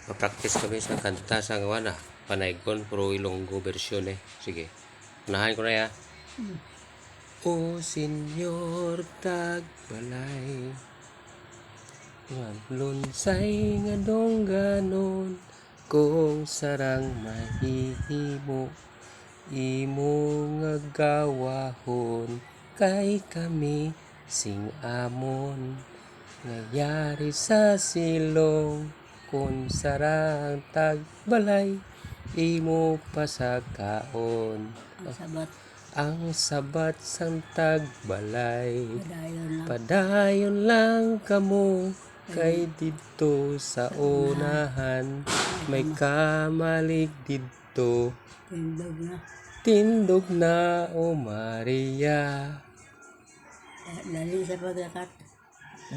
Pa-practice kami sa kanta sa gawa na. Panaygon, pero Ilonggo version eh. Sige. Unahan ko na ya. O Senyor Tagbalay, lunsay nga dongganon, kung sarang mahihimo, imo nga gawahon, kay kami sing amon, ngayari sa silong, kung sarang tagbalay, imo pasakaon. Ang sabat sang tagbalay, padayon lang kamo, kay dito sa unahan, may kamalig dito. Tindog na o Maria, Dali sa paglakat,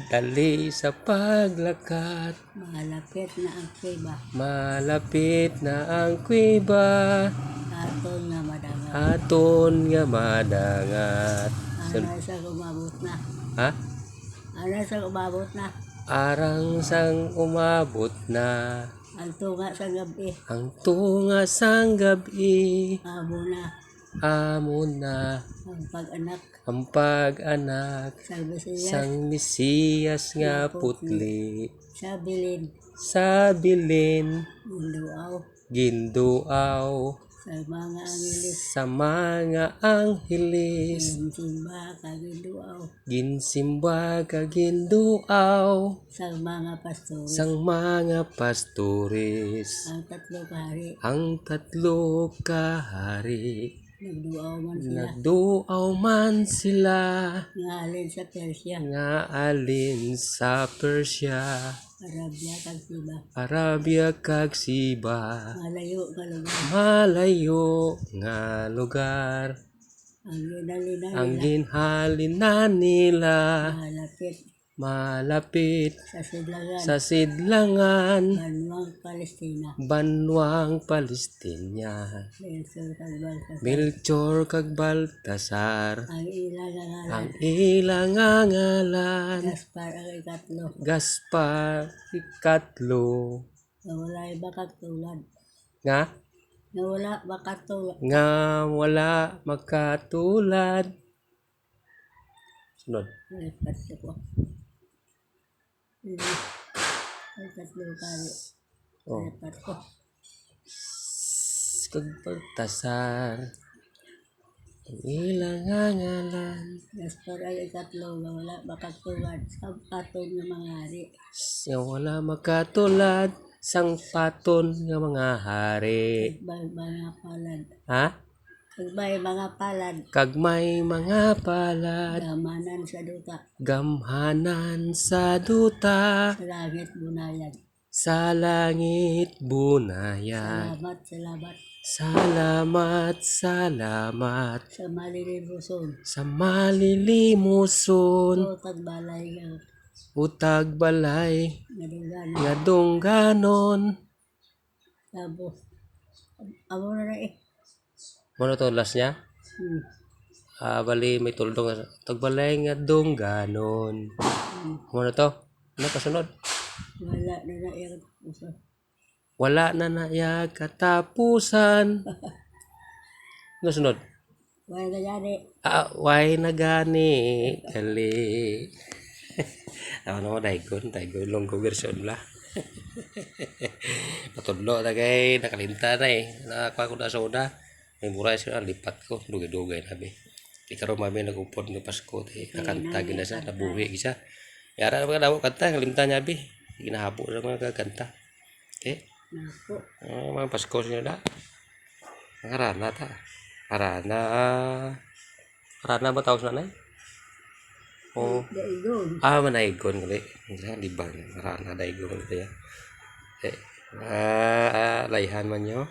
dali sa paglakat, malapit na ang kuweba, malapit na ang kuweba, aton nga madangat, aton nga madangat. ana sa umabot na, Ha? ana sa umabot na, Arang sang umabot na, ang tunga sa gabi, ang tunga sang gabi, amo na, amo na ang pag-anak, ang pag-anak sa Bisayas, sang Mesiyas nga putli, sa bilin, sa bilin Induaw, ginduaw, sa mga angilis, sa mga angheles, simba kag Induaw, ginsimba ka ginduaw, sa mga pastor, sang mga pastores, ang tatlo kahari, ang tatlo kahari. nagduaw man sila, Nagduaw man sila, ngalin sa Persia, nga alin sa Persia, Arabia kag Siba, Arabia kag Siba, malayo ka lugar, malayo nga lugar, ang ginalina ang nila, ginhalinan nila, malapit malapit sa sidlangan, sa sidlangan, Banwang Palestina, banwang Palestina, Melchor kag Baltasar, Melchor kag Baltasar, ang ilang ngalan, ang ilang nga ngalan, Gaspar ang ikatlo, Gaspar ikatlo, na wala makatulad, nga na wala makatulad, nga wala makatulad. Sunod. lipat ko. Ay tatlo kali, Oh. lipat ko. Kag Baltasar, ang ilang nga ngalan, Gaspar ang ikatlo, na wala makatulad, sa patong ng mga hari, nga wala makatulad, sang paton nga mga hari. mga palad, Ha? kag may mga palad, Kag may mga palad, gamanan sa duta, gamhanan sa duta, sa langit bunayan, sa langit bunayan. salamat, salamat, Salamat, salamat sa malilimuson, sa malilimuson, utag balay, utag balay nadunggan, nga dungganon. tapos, amo na eh. Ano to last niya? Bali may tuldong nga utag balay nga dungganon. Ano to? Ano kasunod? Wala na na yung uso. Wala na naya katapusan. Ano sunod? Wala na gani. Why na gani kali. Ano mo daigon Ilonggo version la. Patudlo na kay nakalimta na eh. Nakakuha ko na soda. May mura siya lipat ko. Dugay-dugay na be. Ikaw mami nagupod ng Pasko. Kakanta gina siya. Nabuhi siya. Yara na mga daw kanta. Kalimta niya be. Ginahapo sa mga kanta. Okay? Nako. Mga Pasko siya na. Arana ta. Arana. Arana ba tawag na? Oh. Daigon. Manaigon gali. Di ba? Arana daigon gali ya. Layhan man nyo.